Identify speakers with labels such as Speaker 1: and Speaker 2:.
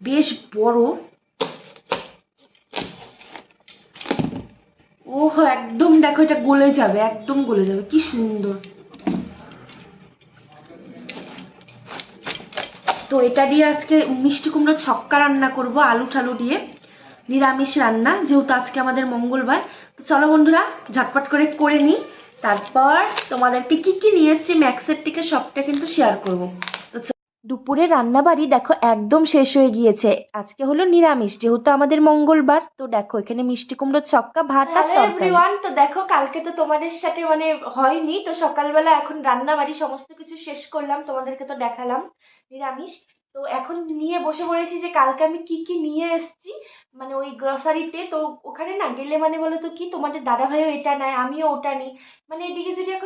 Speaker 1: বেশ বড়। ওহ একদম দেখো, এটা গলে যাবে, একদম গলে যাবে, কি সুন্দর। তো এটা দিয়ে আজকে মিষ্টি কুমড়ো ছক্কা রান্না করব, আলু ঠালু দিয়ে, নিরামিষ রান্না, যেহেতু আজকে আমাদের মঙ্গলবার। তো চলো বন্ধুরা ঝটপট করে নিই, তারপর তোমাদেরকে কি কি নিয়ে এসেছি ম্যাক্সের থেকে সবটা কিন্তু শেয়ার করব। তো দুপুরে রান্নাবাড়ি দেখো একদম শেষ হয়ে গিয়েছে। আজকে হলো নিরামিষ, যেহেতু আমাদের মঙ্গলবার। তো দেখো এখানে মিষ্টি কুমড়োর ছক্কা, ভাত আর তরকারি। এভরিওয়ান, তো দেখো কালকে তো তোমাদের সাথে হয়নি, তো সকালবেলা এখন রান্নাবাড়ি সমস্ত কিছু শেষ করলাম, তোমাদেরকে তো দেখালাম নিরামিষ। তো এখন নিয়ে বসে পড়েছি যে কালকে আমি কি কি নিয়ে এসেছি, ওই গ্রসারিতে। তো ওখানে না গেলে বলো তো কি, তোমাদের দাদা ভাইও এটা নেয়, আমিও ওটা নিই, এদিকে যদি